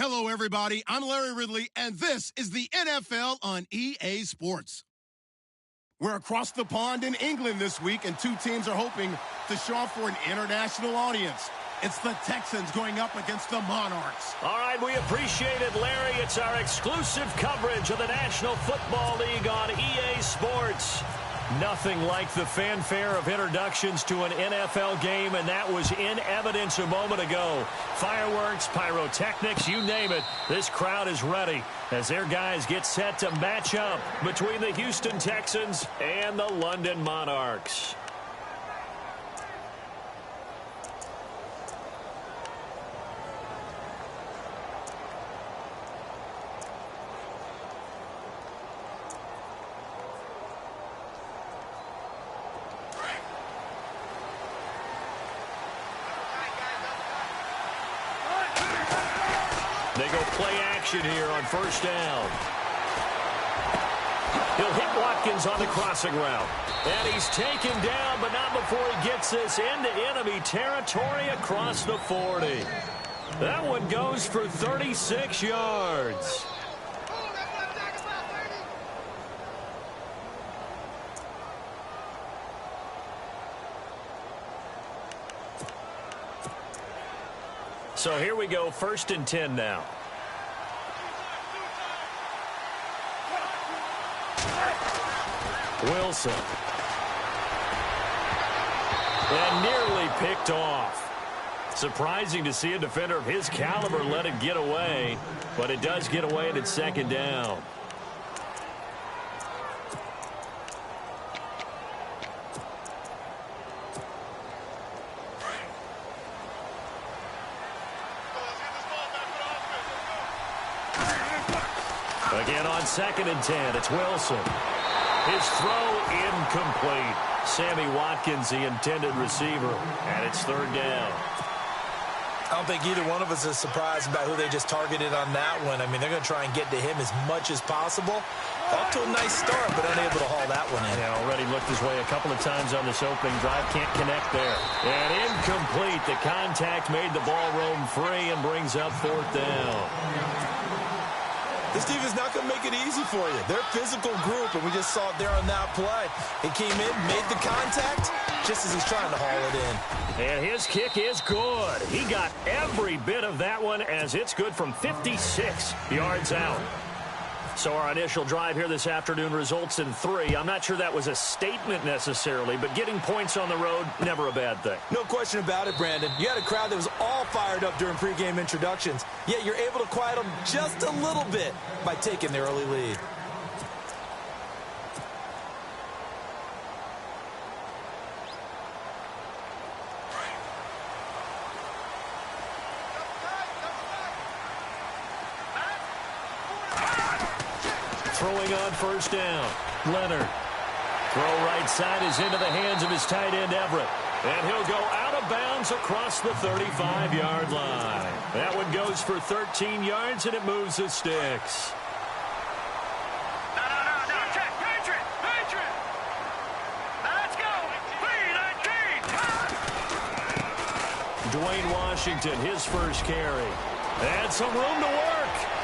Hello, everybody. I'm Larry Ridley, and this is the NFL on EA Sports. We're across the pond in England this week, and two teams are hoping to show off for an international audience. It's the Texans going up against the Monarchs. All right, we appreciate it, Larry. It's our exclusive coverage of the National Football League on EA Sports. Nothing like the fanfare of introductions to an NFL game, and that was in evidence a moment ago. Fireworks, pyrotechnics, you name it. This crowd is ready as their guys get set to match up between the Houston Texans and the London Monarchs. They go play action here on first down. He'll hit Watkins on the crossing route. And he's taken down, but not before he gets this into enemy territory across the 40. That one goes for 36 yards. So here we go, 1st and 10 now. Wilson. And nearly picked off. Surprising to see a defender of his caliber let it get away, but it does get away and it's 2nd down. Again on 2nd and 10, it's Wilson. His throw incomplete. Sammy Watkins, the intended receiver, and it's 3rd down. I don't think either one of us is surprised about who they just targeted on that one. I mean, they're going to try and get to him as much as possible. Off to a nice start, but unable to haul that one in. Yeah, already looked his way a couple of times on this opening drive. Can't connect there. And incomplete. The contact made the ball roam free and brings up 4th down. This team is not going to make it easy for you. They're a physical group, and we just saw it there on that play. He came in, made the contact, just as he's trying to haul it in. And his kick is good. He got every bit of that one as it's good from 56 yards out. So our initial drive here this afternoon results in 3. I'm not sure that was a statement necessarily, but getting points on the road, never a bad thing. No question about it, Brandon. You had a crowd that was all fired up during pregame introductions, yet you're able to quiet them just a little bit by taking the early lead. Throwing on 1st down. Leonard. Throw right side is into the hands of his tight end, Everett. And he'll go out of bounds across the 35-yard line. That one goes for 13 yards, and it moves the sticks. No. Check. Patriot. Now let's go. 3-19. Dwayne Washington, his first carry. And some room to work.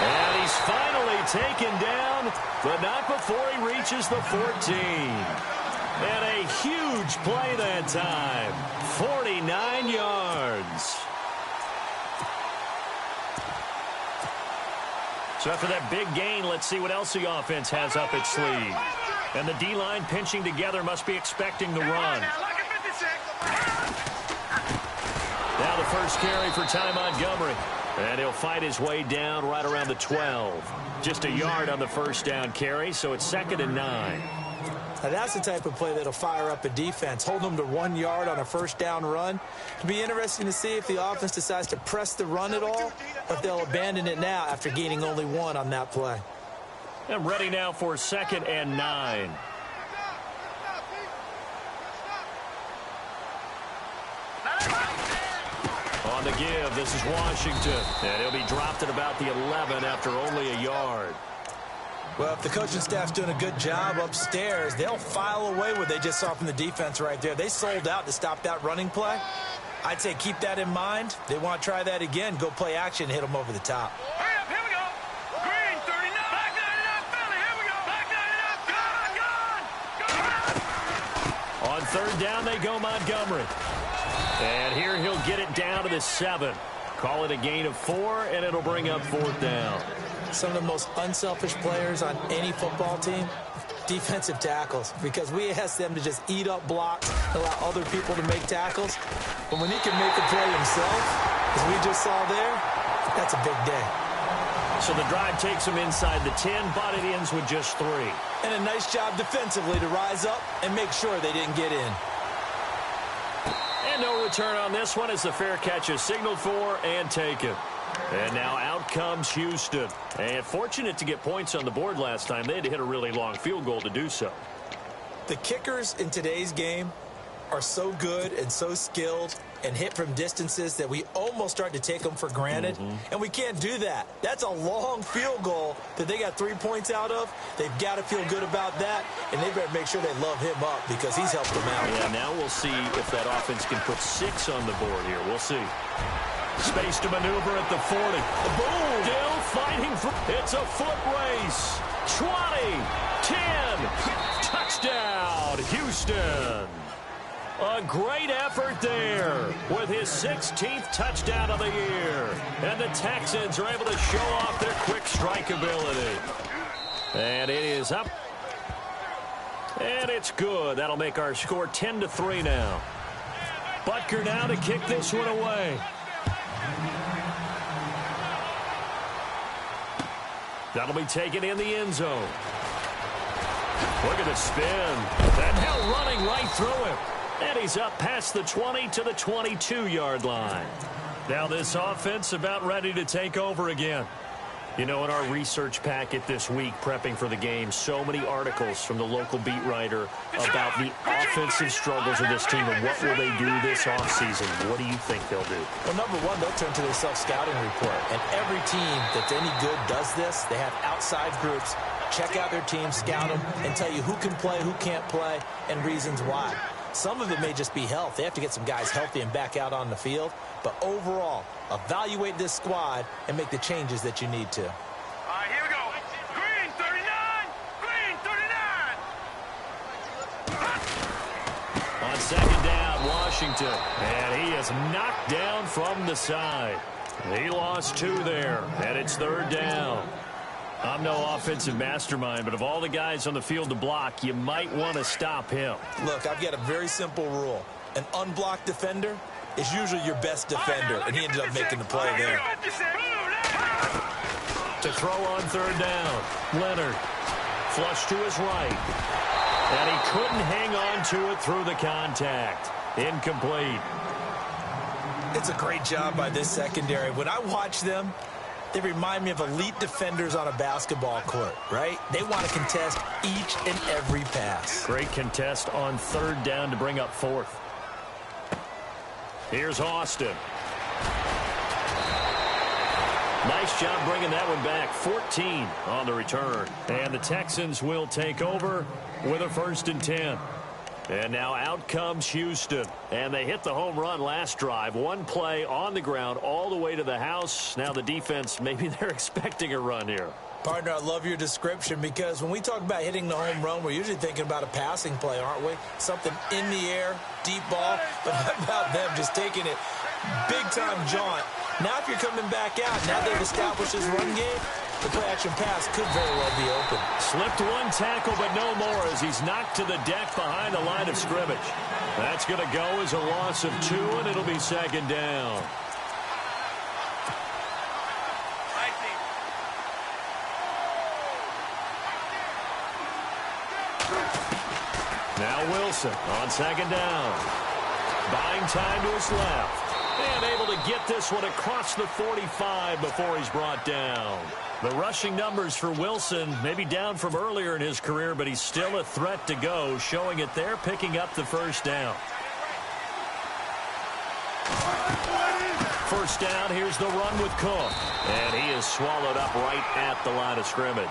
And he's finally taken down, but not before he reaches the 14. And a huge play that time. 49 yards. So after that big gain, let's see what else the offense has up its sleeve. And the D-line pinching together must be expecting the run. Now the first carry for Ty Montgomery. And he'll fight his way down right around the 12. Just a yard on the first down carry, so it's 2nd and 9. Now that's the type of play that'll fire up a defense. Hold them to 1 yard on a first down run. It'll be interesting to see if the offense decides to press the run at all, or if they'll abandon it now after gaining only 1 on that play. And ready now for 2nd and 9. On the give, this is Washington. And he'll be dropped at about the 11 after only a yard. Well, if the coaching staff's doing a good job upstairs, they'll file away what they just saw from the defense right there. They sold out to stop that running play. I'd say keep that in mind. They want to try that again. Go play action, hit them over the top. Hurry up, here we go. Green, 39. Back 99, Philly, here we go. Back 99, gone. On third down, they go Montgomery. And here he'll get it down to the 7. Call it a gain of 4, and it'll bring up fourth down. Some of the most unselfish players on any football team, defensive tackles, because we ask them to just eat up blocks, allow other people to make tackles. But when he can make a play himself, as we just saw there, that's a big day. So the drive takes him inside the 10, but it ends with just 3. And a nice job defensively to rise up and make sure they didn't get in. And no return on this one as the fair catch is signaled for and taken. And now out comes Houston. And fortunate to get points on the board last time. They had to hit a really long field goal to do so. The kickers in today's game are so good and so skilled and hit from distances that we almost start to take them for granted. And we can't do that. That's a long field goal that they got 3 points out of. They've got to feel good about that, and they better make sure they love him up because he's helped them out. Yeah, now we'll see if that offense can put 6 on the board here. We'll see. Space to maneuver at the 40. Boom! Still fighting for. It's a foot race. 20, 10, touchdown, Houston. A great effort there with his 16th touchdown of the year. And the Texans are able to show off their quick strike ability. And it is up. And it's good. That'll make our score 10-3 now. Butker now to kick this one away. That'll be taken in the end zone. Look at the spin. And now running right through him. And he's up past the 20 to the 22-yard line. Now this offense about ready to take over again. You know, in our research packet this week, prepping for the game, so many articles from the local beat writer about the offensive struggles of this team and what will they do this offseason. What do you think they'll do? Well, number one, they'll turn to their self-scouting report. And every team that's any good does this. They have outside groups, check out their team, scout them, and tell you who can play, who can't play, and reasons why. Some of it may just be health. They have to get some guys healthy and back out on the field. But overall, evaluate this squad and make the changes that you need to. All right, here we go. Green, 39. Green, 39. On second down, Washington. And he is knocked down from the side. He lost 2 there, and it's third down. I'm no offensive mastermind, but of all the guys on the field to block, you might want to stop him. Look, I've got a very simple rule. An unblocked defender is usually your best defender, and he ended up making the play there. To throw on third down, Leonard. Flush to his right. And he couldn't hang on to it through the contact. Incomplete. It's a great job by this secondary. When I watch them, they remind me of elite defenders on a basketball court, right? They want to contest each and every pass. Great contest on third down to bring up fourth. Here's Austin. Nice job bringing that one back. 14 on the return. And the Texans will take over with a 1st and 10. And now out comes Houston. And they hit the home run last drive. One play on the ground all the way to the house. Now the defense, maybe they're expecting a run here. Partner, I love your description because when we talk about hitting the home run, we're usually thinking about a passing play, aren't we? Something in the air, deep ball. But how about them just taking it big-time jaunt? Now if you're coming back out, now they've established this run game, the play-action pass could very well be open. Slipped one tackle, but no more as he's knocked to the deck behind the line of scrimmage. That's going to go as a loss of 2, and it'll be second down. Now Wilson on second down. Buying time to his left. And able to get this one across the 45 before he's brought down. The rushing numbers for Wilson maybe down from earlier in his career, but he's still a threat to go, showing it there, picking up the first down. First down, here's the run with Cook. And he is swallowed up right at the line of scrimmage.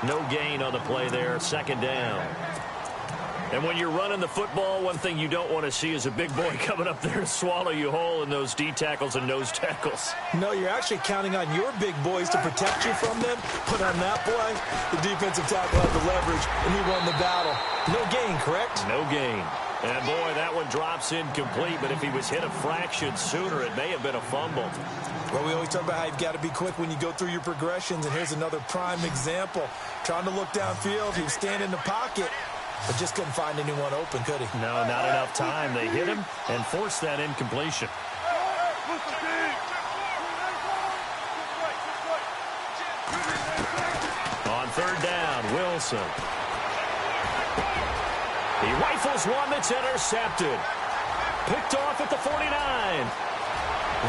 No gain on the play there, second down. And when you're running the football, one thing you don't want to see is a big boy coming up there to swallow you whole in those D tackles and nose tackles. No, you're actually counting on your big boys to protect you from them. But on that play, the defensive tackle had the leverage, and he won the battle. No gain, correct? No gain. And, boy, that one drops incomplete, but if he was hit a fraction sooner, it may have been a fumble. Well, we always talk about how you've got to be quick when you go through your progressions, and here's another prime example. Trying to look downfield, he was standing in the pocket, but just couldn't find anyone open, could he? No, not enough time. They hit him and forced that incompletion. On third down, Wilson. He rifles one that's intercepted. Picked off at the 49.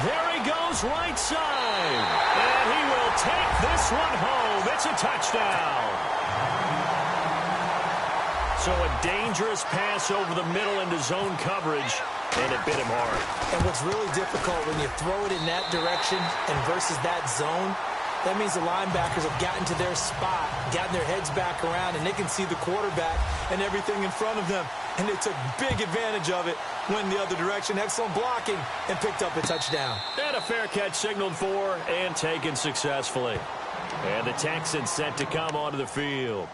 There he goes right side. And he will take this one home. It's a touchdown. So a dangerous pass over the middle into zone coverage, and it bit him hard. And what's really difficult when you throw it in that direction and versus that zone, that means the linebackers have gotten to their spot, gotten their heads back around, and they can see the quarterback and everything in front of them. And they took big advantage of it, went the other direction, excellent blocking, and picked up a touchdown. And a fair catch signaled for and taken successfully. And the Texans set to come onto the field.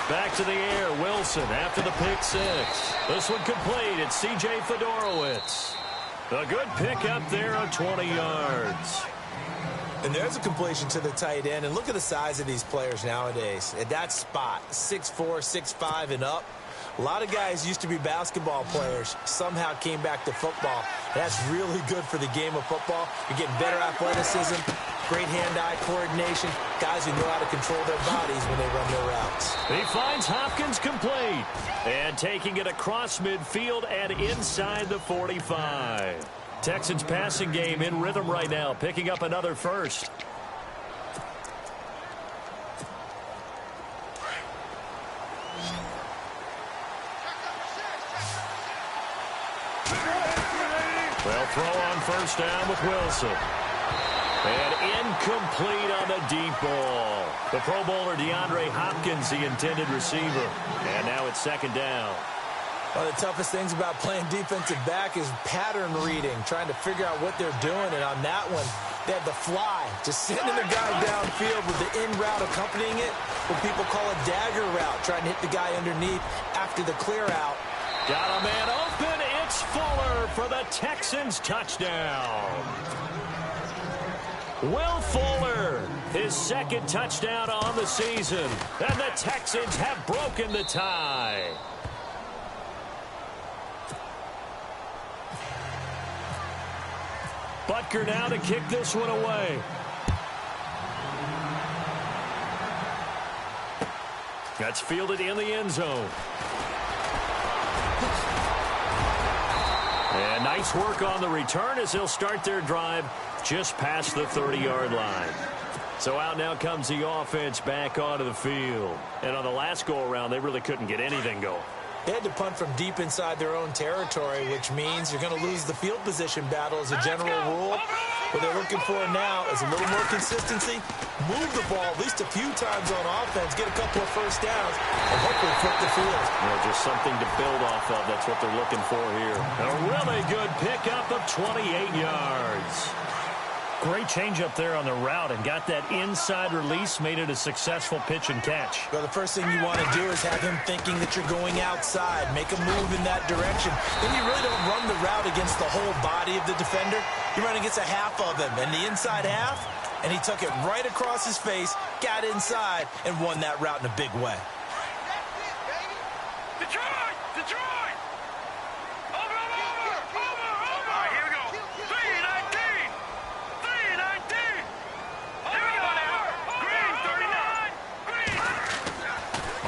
Back to the air, Wilson after the pick six. This one complete. It's C.J. Fedorowicz. A good pick up there on 20 yards. And there's a completion to the tight end. And look at the size of these players nowadays. At that spot, 6'4", 6'5", and up. A lot of guys used to be basketball players, somehow came back to football. That's really good for the game of football. You're getting better athleticism, great hand-eye coordination, guys who know how to control their bodies when they run their routes. He finds Hopkins complete, and taking it across midfield and inside the 45. Texans passing game in rhythm right now, picking up another first. Well, throw on first down with Wilson. And incomplete on the deep ball. The Pro Bowler DeAndre Hopkins, the intended receiver. And now it's second down. One of the toughest things about playing defensive back is pattern reading, trying to figure out what they're doing. And on that one, they had the fly, just sending the guy downfield with the in route accompanying it, what people call a dagger route, trying to hit the guy underneath after the clear out. Got a man open. It's Fuller for the Texans touchdown. Will Fuller, his second touchdown on the season. And the Texans have broken the tie. Butker now to kick this one away. That's fielded in the end zone. And nice work on the return as they'll start their drive just past the 30-yard line. So out now comes the offense back onto the field. And on the last go-around, they really couldn't get anything going. They had to punt from deep inside their own territory, which means you're going to lose the field position battle as a general rule. What they're looking for now is a little more consistency, move the ball at least a few times on offense, get a couple of first downs, and hopefully flip the field. Just something to build off of. That's what they're looking for here. A really good pickup of 28 yards. Great change up there on the route and got that inside release, made it a successful pitch and catch. Well, the first thing you want to do is have him thinking that you're going outside, make a move in that direction. Then you really don't run the route against the whole body of the defender. You run against a half of him, and the inside half, and he took it right across his face, got inside, and won that route in a big way. Detroit! Detroit! Over! All right, here we go. 319! 319! Here we go now. Green, 39! Green!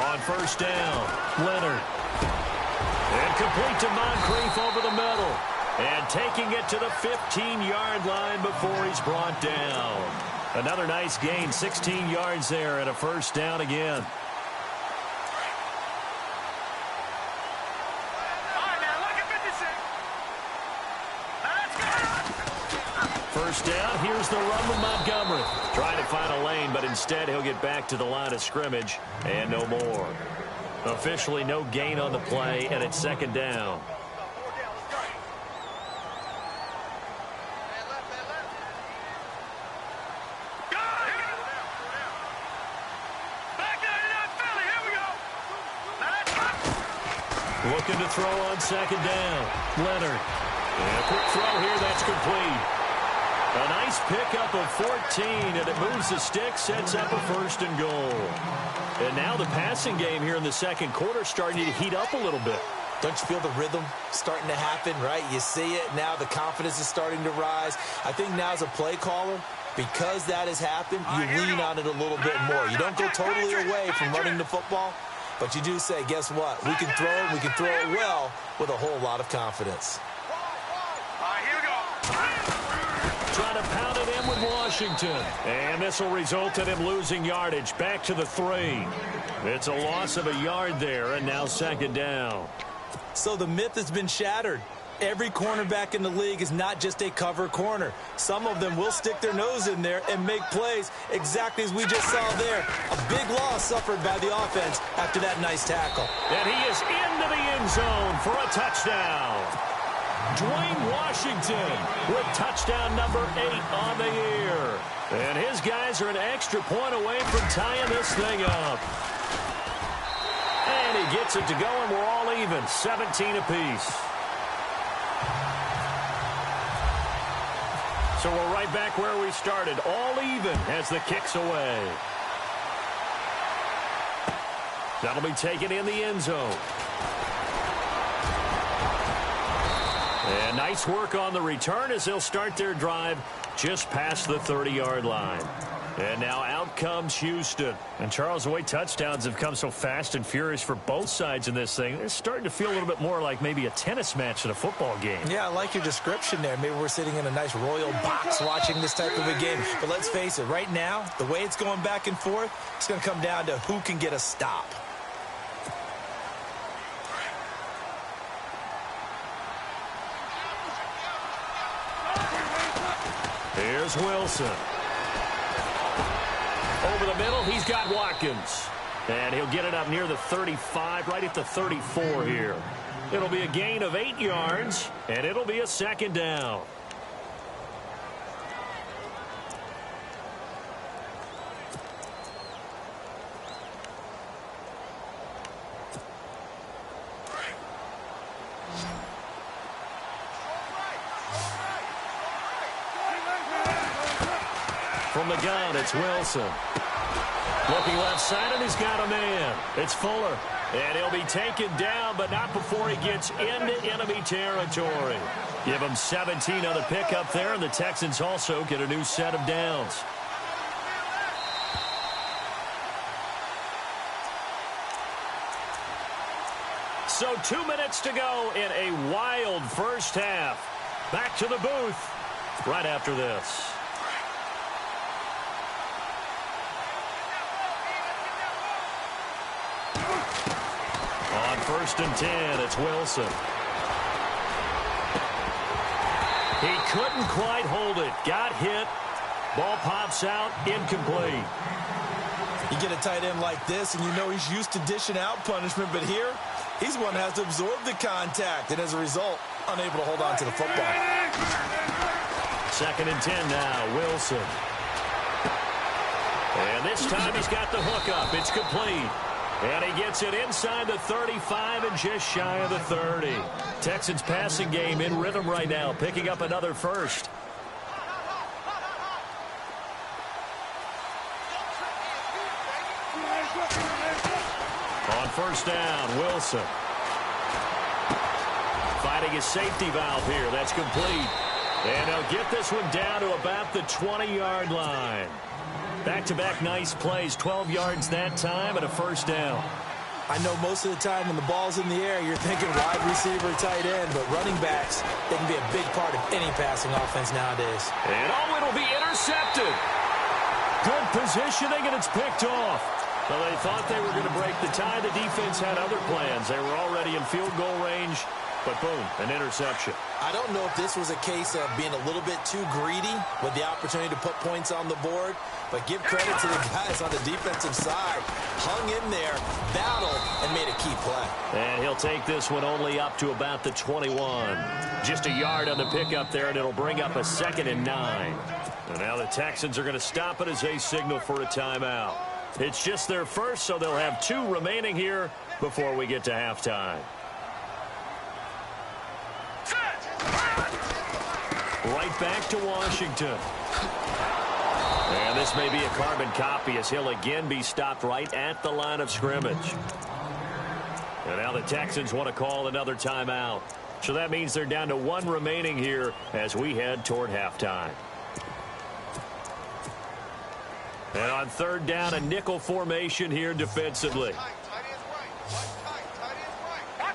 On first down, Leonard. And complete to Moncrief over the middle. And taking it to the 15-yard line before he's brought down. Another nice gain, 16 yards there and a first down again. First down, here's the run with Montgomery. Trying to find a lane, but instead he'll get back to the line of scrimmage and no more. Officially no gain on the play, and it's second down. Looking to throw on second down. Leonard. And a quick throw here, that's complete. A nice pickup of 14, and it moves the stick, sets up a first and goal. And now the passing game here in the second quarter starting to heat up a little bit. Don't you feel the rhythm starting to happen, right? You see it. Now the confidence is starting to rise. I think now as a play caller, because that has happened, you lean on it a little bit more. You don't go totally away from running the football, but you do say, guess what? We can throw it. We can throw it well with a whole lot of confidence. Trying to pound it in with Washington. And this will result in him losing yardage back to the 3. It's a loss of a yard there, and now second down. So the myth has been shattered. Every cornerback in the league is not just a cover corner. Some of them will stick their nose in there and make plays exactly as we just saw there. A big loss suffered by the offense after that nice tackle. And he is into the end zone for a touchdown. Dwayne Washington with touchdown number 8 on the year. And his guys are an extra point away from tying this thing up. And he gets it to go, and we're all even, 17 apiece. So we're right back where we started, all even as the kick's away. That'll be taken in the end zone. And nice work on the return as they'll start their drive just past the 30-yard line. And now out comes Houston. And Charles, the way touchdowns have come so fast and furious for both sides in this thing, it's starting to feel a little bit more like maybe a tennis match than a football game. Yeah, I like your description there. Maybe we're sitting in a nice royal box watching this type of a game. But let's face it, right now, the way it's going back and forth, it's going to come down to who can get a stop. Here's Wilson. Over the middle, he's got Watkins. And he'll get it up near the 35, right at the 34 here. It'll be a gain of 8 yards, and it'll be a second down. From the gun, it's Wilson. Looking left side, and he's got a man. It's Fuller. And he'll be taken down, but not before he gets into enemy territory. Give him 17 on the pickup there, and the Texans also get a new set of downs. So 2 minutes to go in a wild first half. Back to the booth right after this. On 1st and 10, it's Wilson. He couldn't quite hold it. Got hit. Ball pops out. Incomplete. You get a tight end like this, and you know he's used to dishing out punishment, but here, he's one that has to absorb the contact, and as a result, unable to hold on to the football. 2nd and 10 now, Wilson. And this time he's got the hook up. It's complete. And he gets it inside the 35 and just shy of the 30. Texans passing game in rhythm right now, picking up another first. On 1st down, Wilson. Finding his safety valve here. That's complete. And he'll get this one down to about the 20-yard line. Back-to-back nice plays, 12 yards that time and a first down. I know most of the time when the ball's in the air, you're thinking wide receiver, tight end, but running backs, they can be a big part of any passing offense nowadays. And it'll be intercepted. Good positioning, and it's picked off. Well, they thought they were going to break the tie. The defense had other plans. They were already in field goal range, but boom, an interception. I don't know if this was a case of being a little bit too greedy with the opportunity to put points on the board, but give credit to the guys on the defensive side. Hung in there, battled, and made a key play. And he'll take this one only up to about the 21. Just a yard on the pickup there, and it'll bring up a 2nd and 9. And now the Texans are going to stop it as they signal for a timeout. It's just their first, so they'll have 2 remaining here before we get to halftime. Right back to Washington. And this may be a carbon copy as he'll again be stopped right at the line of scrimmage. And now the Texans want to call another timeout. So that means they're down to 1 remaining here as we head toward halftime. And on 3rd down, a nickel formation here defensively. Watch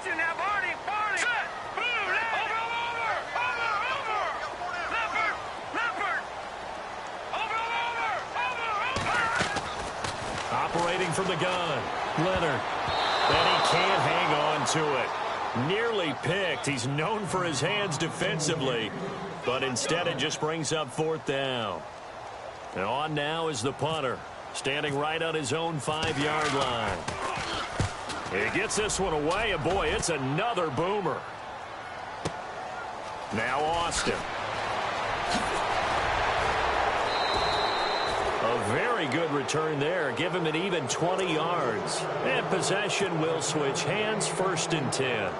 it now, Barney. Set. Boom. Over. Leopard. Over. Operating from the gun. Leonard. And he can't hang on to it. Nearly picked. He's known for his hands defensively, but instead it just brings up 4th down. And on now is the punter, standing right on his own 5-yard line. He gets this one away, and boy, it's another boomer. Now Austin. A very good return there. Give him an even 20 yards. And possession will switch hands, 1st and 10.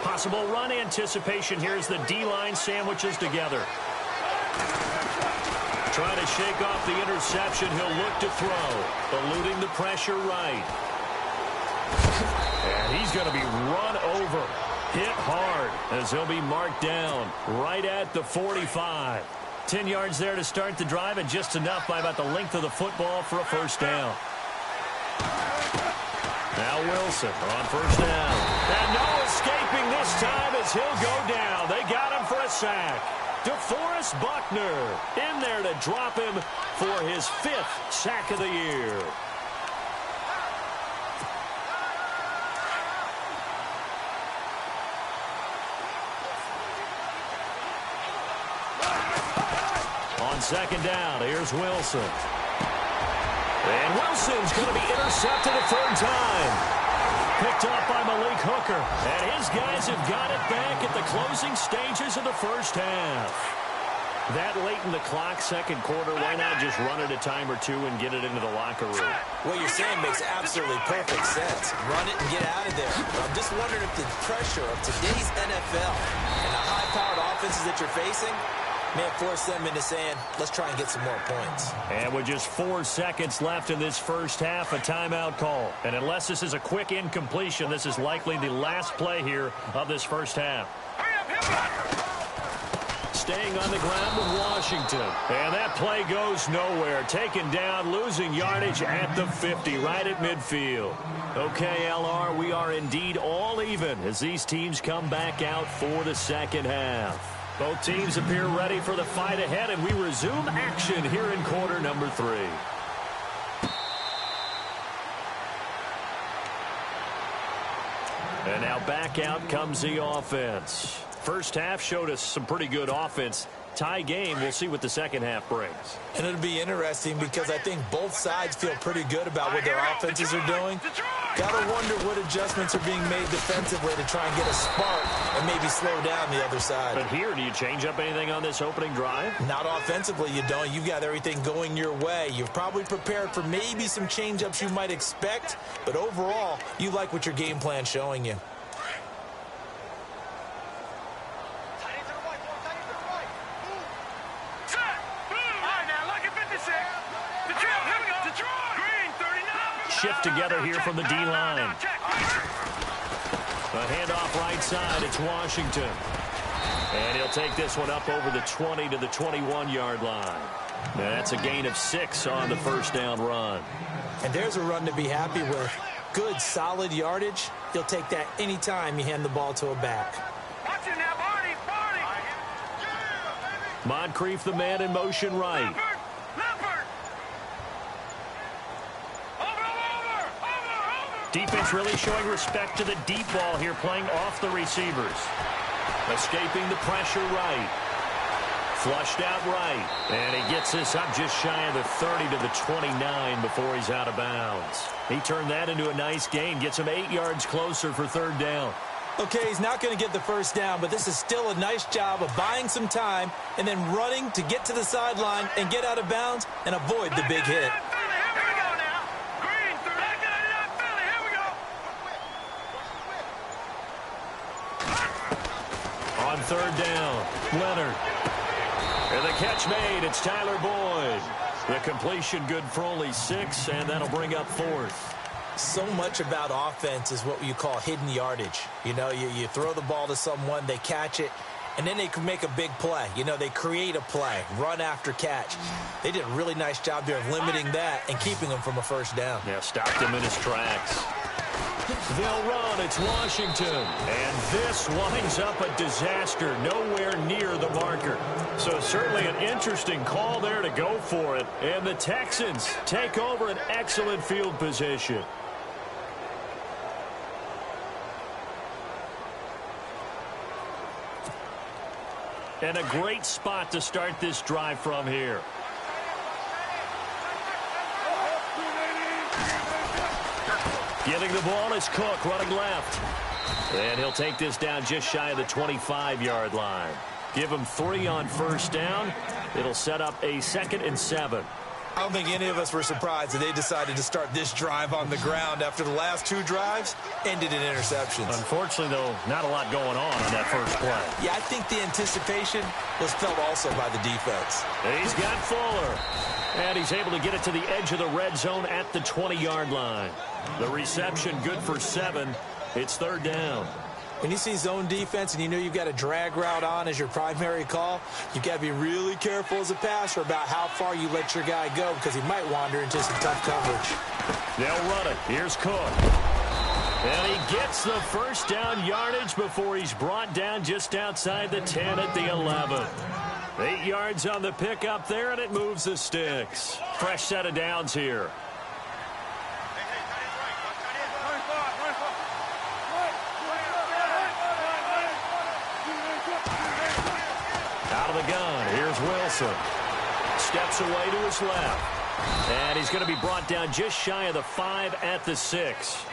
Possible run anticipation here as the D-line sandwiches together. Trying to shake off the interception. He'll look to throw. Eluding the pressure right. And he's going to be run over. Hit hard as he'll be marked down right at the 45. 10 yards there to start the drive, and just enough by about the length of the football for a 1st down. Now Wilson on 1st down. And no escaping this time as he'll go down. They got him for a sack. DeForest Buckner in there to drop him for his 5th sack of the year. On 2nd down, here's Wilson. And Wilson's going to be intercepted a 3rd time. Picked off by Malik Hooker. And his guys have got it back at the closing stages of the 1st half. That late in the clock, 2nd quarter, why not just run it a time or 2 and get it into the locker room? What you're saying makes absolutely perfect sense. Run it and get out of there. I'm just wondering if the pressure of today's NFL and the high-powered offenses that you're facing may have forced them into saying, let's try and get some more points. And with just 4 seconds left in this 1st half, a timeout call. And unless this is a quick incompletion, this is likely the last play here of this 1st half. Staying on the ground with Washington. And that play goes nowhere. Taken down, losing yardage at the 50, right at midfield. Okay, LR, we are indeed all even as these teams come back out for the 2nd half. Both teams appear ready for the fight ahead, and we resume action here in quarter number 3. And now back out comes the offense. 1st half showed us some pretty good offense. Tie game, we'll see what the 2nd half brings. And it'll be interesting because I think both sides feel pretty good about what their offenses are doing. Gotta wonder what adjustments are being made defensively to try and get a spark and maybe slow down the other side. But here, do you change up anything on this opening drive? Not offensively, you don't. You've got everything going your way. You've probably prepared for maybe some change-ups you might expect, but overall, you like what your game plan's showing you. Shift together here from the D-line. A handoff right side. It's Washington. And he'll take this one up over the 20 to the 21-yard line. Now that's a gain of 6 on the 1st down run. And there's a run to be happy with. Good, solid yardage. You'll take that anytime you hand the ball to a back. Watch it now, Barney. Moncrief, the man in motion right. Defense really showing respect to the deep ball here, playing off the receivers. Escaping the pressure right. Flushed out right. And he gets this up just shy of the 30 to the 29 before he's out of bounds. He turned that into a nice gain. Gets him 8 yards closer for third down. Okay, he's not going to get the first down, but this is still a nice job of buying some time and then running to get to the sideline and get out of bounds and avoid the big hit. On third down, Leonard. And the catch made. It's Tyler Boyd. The completion good for only 6, and that'll bring up fourth. So much about offense is what you call hidden yardage. You know, you throw the ball to someone, they catch it, and then they can make a big play. You know, they create a play, run after catch. They did a really nice job there of limiting that and keeping him from a first down. Yeah, stopped him in his tracks. They'll run. It's Washington. And this winds up a disaster. Nowhere near the marker. So certainly an interesting call there to go for it. And the Texans take over an excellent field position. And a great spot to start this drive from here. Getting the ball is Cook, running left. And he'll take this down just shy of the 25-yard line. Give him 3 on first down. It'll set up a 2nd and 7. I don't think any of us were surprised that they decided to start this drive on the ground after the last 2 drives ended in interceptions. Unfortunately, though, not a lot going on that first play. Yeah, I think the anticipation was felt also by the defense. And he's got Fuller. And he's able to get it to the edge of the red zone at the 20-yard line. The reception good for 7. It's third down. When you see zone defense and you know you've got a drag route on as your primary call, you've got to be really careful as a passer about how far you let your guy go because he might wander into some tough coverage. They'll run it. Here's Cook. And he gets the first down yardage before he's brought down just outside the 10 at the 11. 8 yards on the pickup there, and it moves the sticks. Fresh set of downs here. Out of the gun, here's Wilson. Steps away to his left. And he's going to be brought down just shy of the 5 at the 6.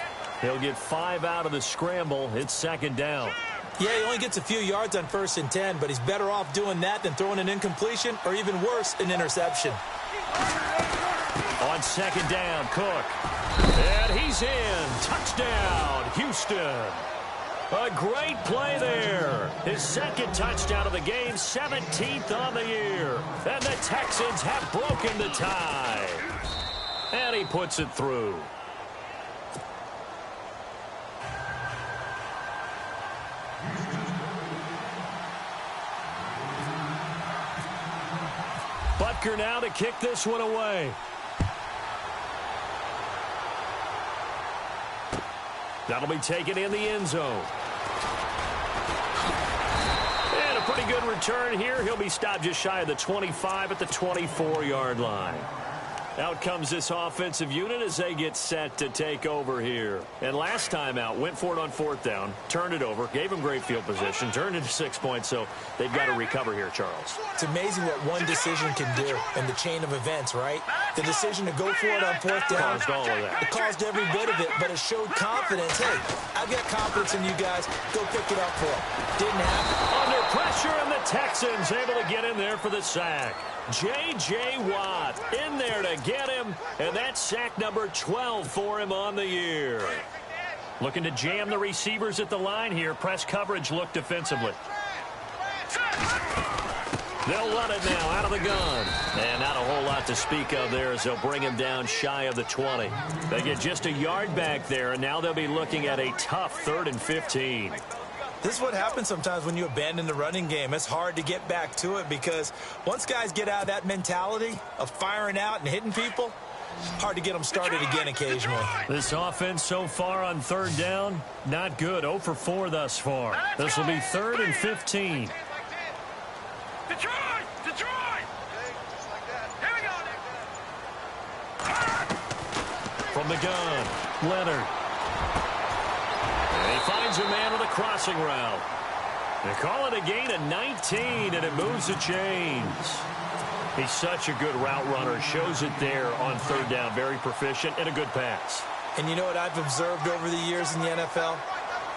He'll get 5 out of the scramble. It's second down. Yeah, he only gets a few yards on 1st and 10, but he's better off doing that than throwing an incompletion or even worse, an interception. On second down, Cook. And he's in. Touchdown, Houston. A great play there. His 2nd touchdown of the game, 17th on the year. And the Texans have broken the tie. And he puts it through. Butker now to kick this one away. That'll be taken in the end zone. And a pretty good return here. He'll be stopped just shy of the 25 at the 24-yard line. Out comes this offensive unit as they get set to take over here. And last time out, went for it on 4th down, turned it over, gave him great field position, turned it to 6 points, so they've got to recover here, Charles. It's amazing what one decision can do in the chain of events, right? The decision to go for it on 4th down. Caused all of that. It caused every bit of it, but it showed confidence. Hey, I've got confidence in you guys. Go pick it up for him. Didn't happen. Under pressure, and the Texans able to get in there for the sack. J.J. Watt in there to get him, and that's sack number 12 for him on the year. Looking to jam the receivers at the line here. Press coverage look defensively. They'll run it now out of the gun. And not a whole lot to speak of there as they'll bring him down shy of the 20. They get just a yard back there, and now they'll be looking at a tough 3rd and 15. This is what happens sometimes when you abandon the running game. It's hard to get back to it because once guys get out of that mentality of firing out and hitting people, hard to get them started again occasionally. This offense so far on 3rd down, not good. 0 for 4 thus far. This will be 3rd and 15. Detroit! Detroit! Here we go. From the gun, Leonard. finds a man on the crossing route. They call it a gain of 19, and it moves the chains. He's such a good route runner. Shows it there on third down. Very proficient and a good pass. And you know what I've observed over the years in the NFL?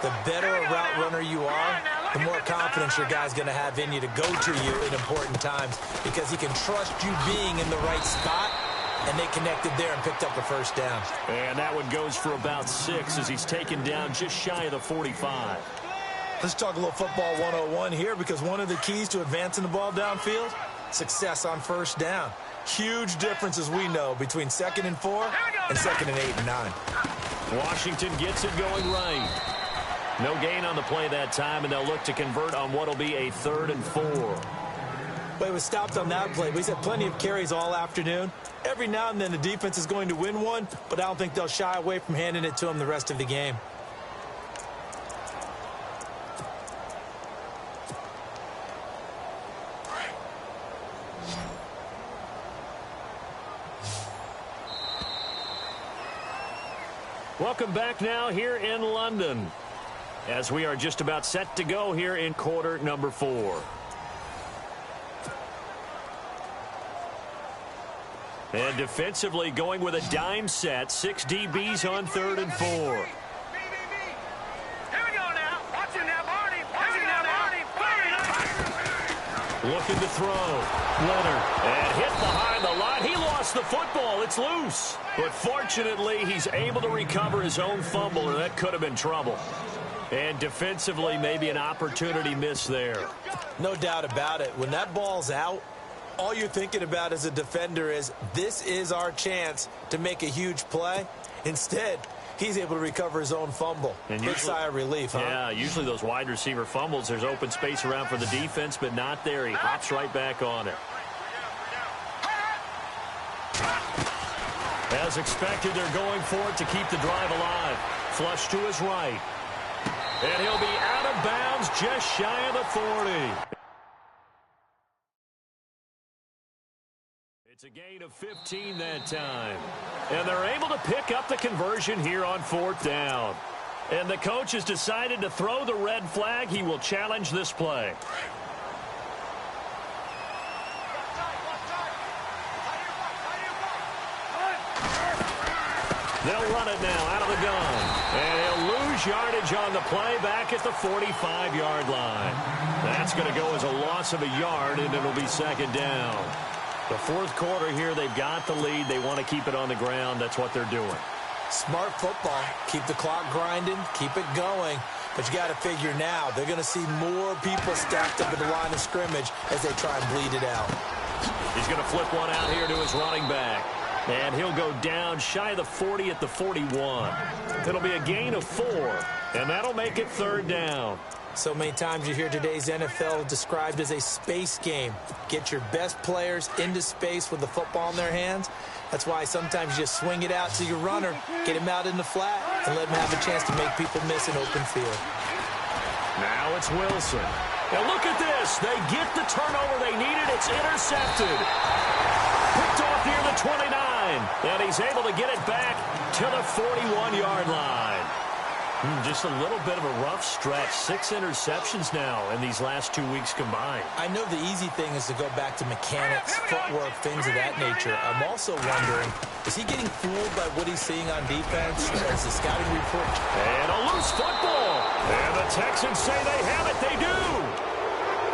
The better a route runner you are, the more confidence your guy's going to have in you to go to you in important times because he can trust you being in the right spot, and they connected there and picked up a first down. And that one goes for about 6 as he's taken down just shy of the 45. Let's talk a little football 101 here because one of the keys to advancing the ball downfield, success on first down. Huge difference, as we know, between 2nd and 4 and 2nd and 8 and 9. Washington gets it going right. No gain on the play that time, and they'll look to convert on what will be a 3rd and 4. But it was stopped on that play. He's had plenty of carries all afternoon. Every now and then the defense is going to win one, but I don't think they'll shy away from handing it to him the rest of the game. Welcome back now here in London as we are just about set to go here in quarter number 4. And defensively going with a dime set, 6 DBs on 3rd and 4. Here we go now. Watch him now, Barney. Watch him now, Barney. Looking to throw. Leonard. And hit behind the line. He lost the football. It's loose. But fortunately, he's able to recover his own fumble, or that could have been trouble. And defensively, maybe an opportunity miss there. No doubt about it. When that ball's out, all you're thinking about as a defender is, this is our chance to make a huge play. Instead, he's able to recover his own fumble. And big sigh of relief, huh? Yeah, usually those wide receiver fumbles, there's open space around for the defense, but not there. He hops right back on it. As expected, they're going for it to keep the drive alive. Flush to his right. And he'll be out of bounds just shy of the 40. It's a gain of 15 that time. And they're able to pick up the conversion here on 4th down. And the coach has decided to throw the red flag. He will challenge this play. They'll run it now out of the gun. And he'll lose yardage on the play back at the 45-yard line. That's going to go as a loss of a yard, and it'll be 2nd down. The 4th quarter here, they've got the lead. They want to keep it on the ground. That's what they're doing. Smart football. Keep the clock grinding. Keep it going. But you got to figure now, they're going to see more people stacked up at the line of scrimmage as they try and bleed it out. He's going to flip one out here to his running back. And he'll go down shy of the 40 at the 41. It'll be a gain of 4, and that'll make it 3rd down. So many times you hear today's NFL described as a space game. Get your best players into space with the football in their hands. That's why sometimes you just swing it out to your runner, get him out in the flat, and let him have a chance to make people miss an open field. Now it's Wilson. Now look at this. They get the turnover they needed. It's intercepted. Picked off near the 29. And he's able to get it back to the 41-yard line. Just a little bit of a rough stretch. 6 interceptions now in these last 2 weeks combined. I know the easy thing is to go back to mechanics, footwork, things of that nature. I'm also wondering, is he getting fooled by what he's seeing on defense as the scouting report? And a loose football. And the Texans say they have it. They do.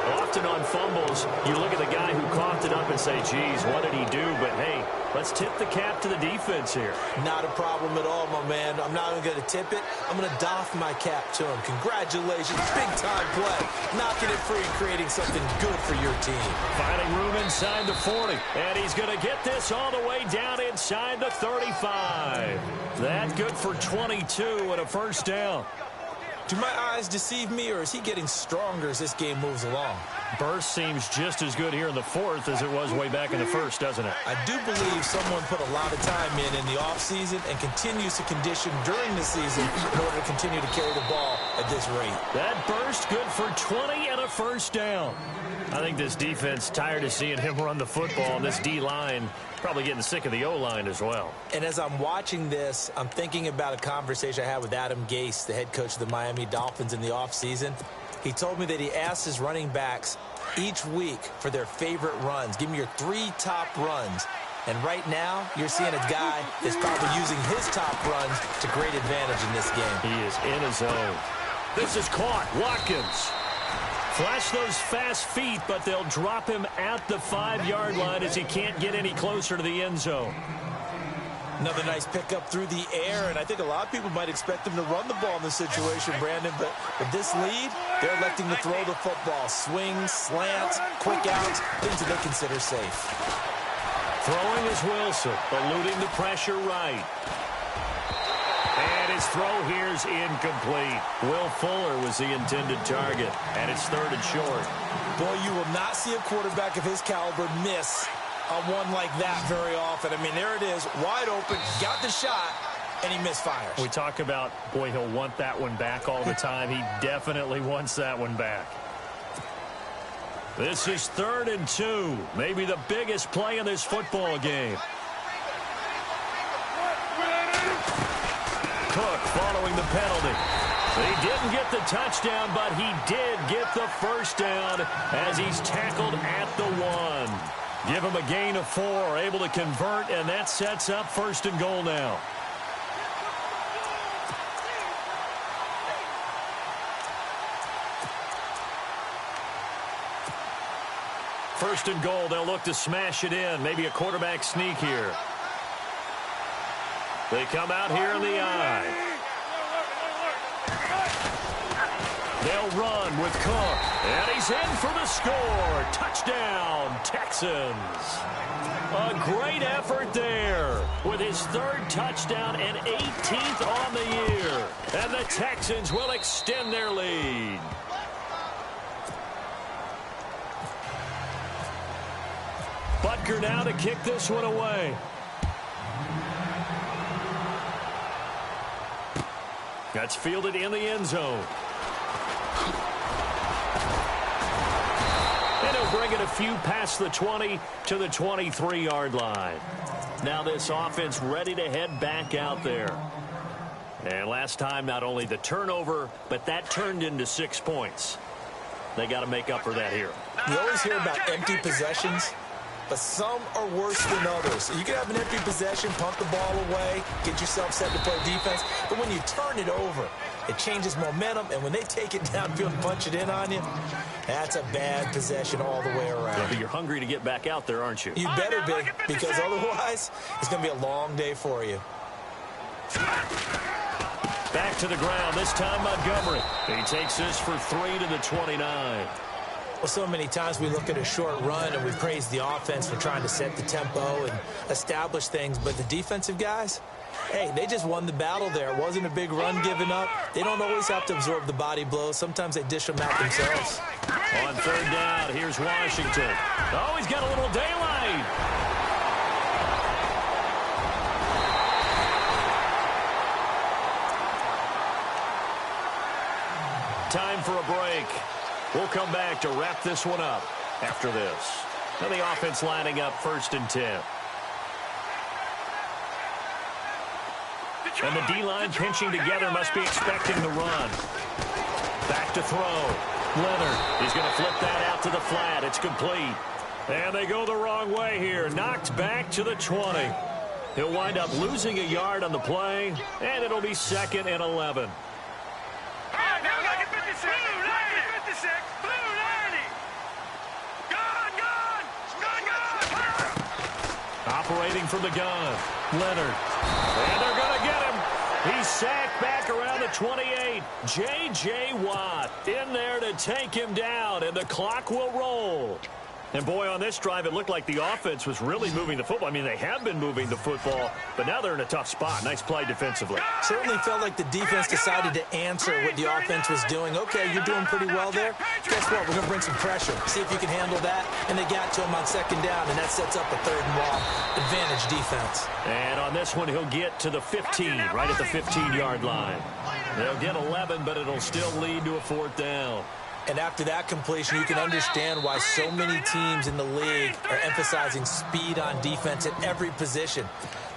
Often on fumbles, you look at the guy who coughed it up and say, geez, what did he do? But, hey, let's tip the cap to the defense here. Not a problem at all, my man. I'm not even going to tip it. I'm going to doff my cap to him. Congratulations. Big-time play. Knocking it free and creating something good for your team. Finding room inside the 40. And he's going to get this all the way down inside the 35. That good for 22 and a first down. Do my eyes deceive me, or is he getting stronger as this game moves along? Burst seems just as good here in the fourth as it was way back in the first, doesn't it? I do believe someone put a lot of time in the offseason and continues to condition during the season in order to continue to carry the ball at this rate. That burst good for 20 and a first down. I think this defense tired of seeing him run the football, and this D-line probably getting sick of the O-line as well. And as I'm watching this, I'm thinking about a conversation I had with Adam Gase, the head coach of the Miami Dolphins in the offseason. He told me that he asked his running backs each week for their favorite runs. Give me your 3 top runs. And right now, you're seeing a guy that's probably using his top runs to great advantage in this game. He is in his zone. This is caught. Watkins. Flash those fast feet, but they'll drop him at the 5-yard line as he can't get any closer to the end zone. Another nice pickup through the air, and I think a lot of people might expect them to run the ball in this situation, Brandon, but with this lead, they're electing to throw the football. Swings, slants, quick outs, things that they consider safe. Throwing is Wilson, eluding the pressure right. And his throw here is incomplete. Will Fuller was the intended target, and it's 3rd and short. Boy, you will not see a quarterback of his caliber miss on one like that very often. I mean, there it is, wide open, got the shot, and he misfires. We talk about, boy, he'll want that one back all the time. He definitely wants that one back. This is 3rd and 2, maybe the biggest play in this football game. Cook following the penalty. He didn't get the touchdown, but he did get the first down as he's tackled at the 1. Give him a gain of 4, able to convert, and that sets up 1st and goal now. First and goal, they'll look to smash it in. Maybe a quarterback sneak here. They come out here in the eye. They'll run with Cook, and he's in for the score. Touchdown, Texans. A great effort there with his 3rd touchdown and 18th on the year. And the Texans will extend their lead. Butker now to kick this one away. That's fielded in the end zone. And he'll bring it a few past the 20 to the 23-yard line. Now this offense ready to head back out there. And last time, not only the turnover, but that turned into 6 points. They got to make up for that here. You always hear about empty possessions, but some are worse than others. You can have an empty possession, punt the ball away, get yourself set to play defense, but when you turn it over, it changes momentum, and when they take it downfield and punch it in on you, that's a bad possession all the way around. Yeah, but you're hungry to get back out there, aren't you? You better be, because otherwise, it's going to be a long day for you. Back to the ground, this time Montgomery. He takes this for 3 to the 29. Well, so many times we look at a short run and we praise the offense for trying to set the tempo and establish things, but the defensive guys, hey, they just won the battle there. It wasn't a big run given up. They don't always have to absorb the body blows. Sometimes they dish them out themselves. On 3rd down, here's Washington. Oh, he's got a little daylight. Time for a break. We'll come back to wrap this one up after this. And the offense lining up 1st and 10. And the D-line pinching together, must be expecting the run. Back to throw. Leonard is going to flip that out to the flat. It's complete. And they go the wrong way here. Knocked back to the 20. He'll wind up losing a yard on the play, and it'll be 2nd and 11. Operating from the gun, Leonard. And they're going to get him. He's sacked back around the 28. J.J. Watt in there to take him down, and the clock will roll. And boy, on this drive, it looked like the offense was really moving the football. I mean, they have been moving the football, but now they're in a tough spot. Nice play defensively. Certainly felt like the defense decided to answer what the offense was doing. Okay, you're doing pretty well there. Guess what? We're going to bring some pressure. See if you can handle that. And they got to him on second down, and that sets up a third and long. Advantage defense. And on this one, he'll get to the 15, right at the 15-yard line. They'll get 11, but it'll still lead to a fourth down. And after that completion, you can understand why so many teams in the league are emphasizing speed on defense at every position.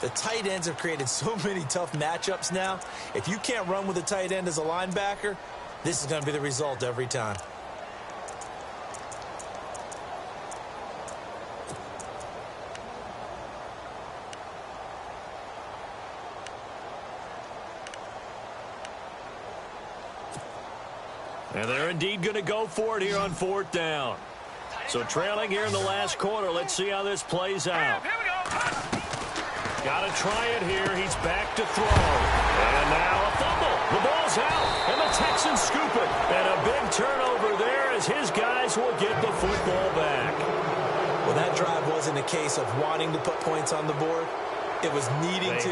The tight ends have created so many tough matchups now. If you can't run with a tight end as a linebacker, this is going to be the result every time. And they're indeed going to go for it here on fourth down. So trailing here in the last quarter. Let's see how this plays out. Here we go. Got to try it here. He's back to throw. And now a fumble. The ball's out. And the Texans scoop it. And a big turnover there as his guys will get the football back. Well, that drive wasn't a case of wanting to put points on the board. It was needing to,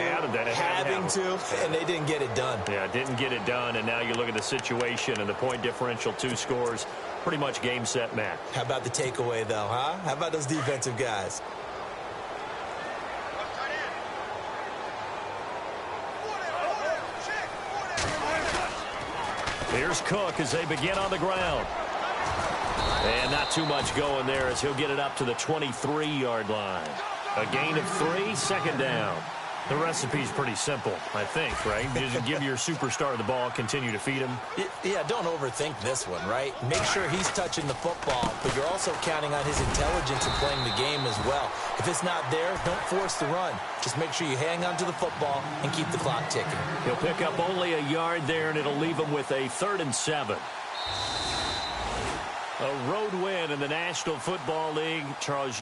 having to, and they didn't get it done. Yeah, didn't get it done, and now you look at the situation and the point differential, 2 scores, pretty much game, set, match. How about the takeaway, though, huh? How about those defensive guys? Here's Cook as they begin on the ground. And not too much going there as he'll get it up to the 23-yard line. A gain of 3, second down. The recipe's pretty simple, I think, right? Just give your superstar the ball, continue to feed him. Yeah, don't overthink this one, right? Make sure he's touching the football, but you're also counting on his intelligence in playing the game as well. If it's not there, don't force the run. Just make sure you hang on to the football and keep the clock ticking. He'll pick up only a yard there, and it'll leave him with a 3rd and 7. A road win in the National Football League. Charles